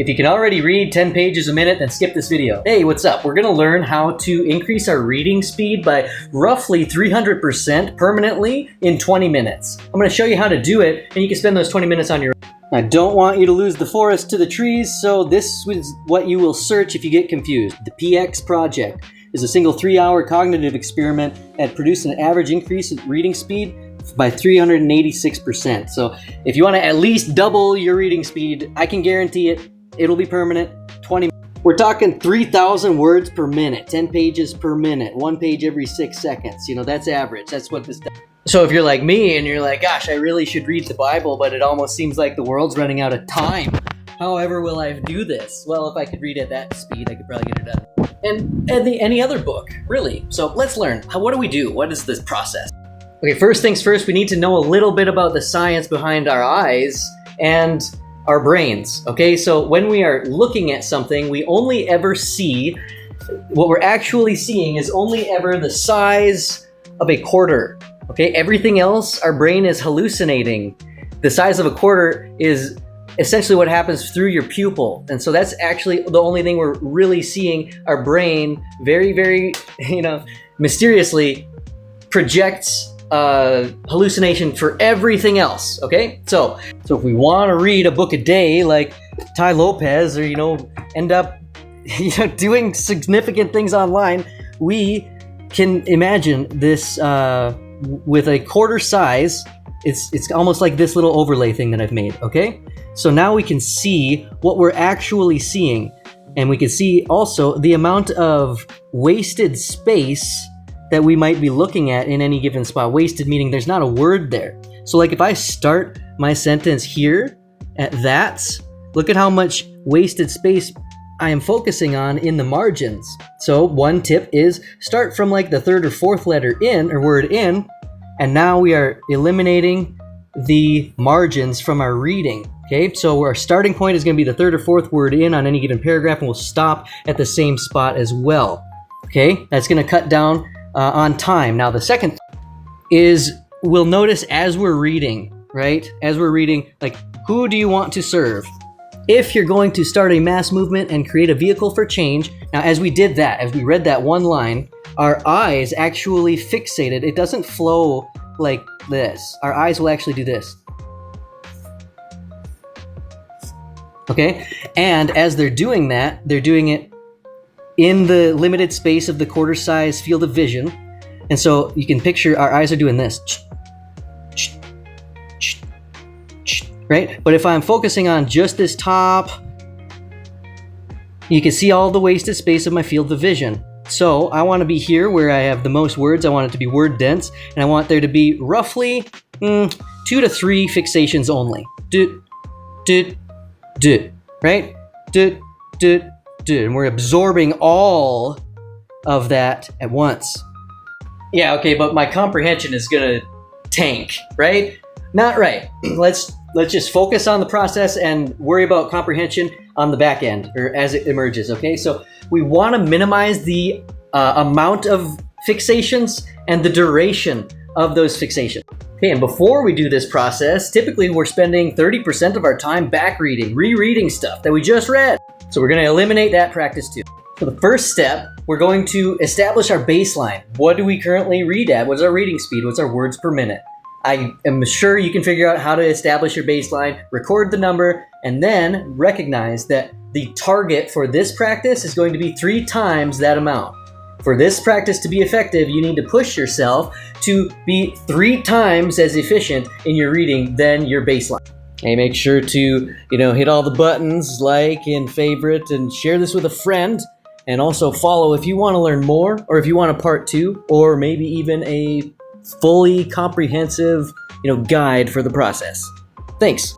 If you can already read 10 pages a minute, then skip this video. Hey, what's up? We're gonna learn how to increase our reading speed by roughly 300% permanently in 20 minutes. I'm gonna show you how to do it, and you can spend those 20 minutes on your own. I don't want you to lose the forest to the trees, so this is what you will search if you get confused. The PX Project is a single 3-hour cognitive experiment that produced an average increase in reading speed by 386%. So if you want to at least double your reading speed, I can guarantee it. It'll be permanent. 20. We're talking 3,000 words per minute, 10 pages per minute, 1 page every 6 seconds. You know, that's average. That's what this does. So if you're like me and you're like, gosh, I really should read the Bible, but it almost seems like the world's running out of time. However will I do this? Well, if I could read at that speed, I could probably get it done. And any other book, really. So let's learn. What do we do? What is this process? Okay, first things first, we need to know a little bit about the science behind our eyes and our brains. Okay, so when we are looking at something, we only ever see, what we're actually seeing is only ever the size of a quarter. Okay, everything else, our brain is hallucinating. The size of a quarter is essentially what happens through your pupil. And so that's actually the only thing we're really seeing. Our brain very, very, mysteriously projects hallucination for everything else, okay? So if we want to read a book a day like Tai Lopez or, end up, doing significant things online, we can imagine this with a quarter size. It's almost like this little overlay thing that I've made, okay? So now we can see what we're actually seeing, and we can see also the amount of wasted space that we might be looking at in any given spot. Wasted meaning there's not a word there. So like if I start my sentence here at that, look at how much wasted space I am focusing on in the margins. So one tip is start from like the third or fourth letter in, or word in, and now we are eliminating the margins from our reading. Okay, so our starting point is going to be the third or fourth word in on any given paragraph, and we'll stop at the same spot as well. Okay, that's going to cut down on time. Now the second is we'll notice as we're reading, right? As we're reading, like, who do you want to serve? If you're going to start a mass movement and create a vehicle for change, now as we did that, as we read that one line, our eyes actually fixated. It doesn't flow like this. Our eyes will actually do this. Okay, and as they're doing that, they're doing it in the limited space of the quarter size field of vision. And so you can picture our eyes are doing this, right? But if I'm focusing on just this top, you can see all the wasted space of my field of vision. So I want to be here where I have the most words. I want it to be word dense, and I want there to be roughly 2 to 3 fixations only. Right? And we're absorbing all of that at once. Yeah, okay, but my comprehension is gonna tank, right? Not right. Let's just focus on the process and worry about comprehension on the back end, or as it emerges, okay? So we want to minimize the amount of fixations and the duration of those fixations. Okay, and before we do this process, typically we're spending 30% of our time back reading, rereading stuff that we just read. So we're going to eliminate that practice too. So the first step, we're going to establish our baseline. What do we currently read at? What's our reading speed? What's our words per minute? I am sure you can figure out how to establish your baseline, record the number, and then recognize that the target for this practice is going to be 3 times that amount. For this practice to be effective, you need to push yourself to be 3 times as efficient in your reading than your baseline. Hey, make sure to, hit all the buttons, like and favorite, and share this with a friend. And also follow if you want to learn more, or if you want a part 2, or maybe even a fully comprehensive, guide for the process. Thanks.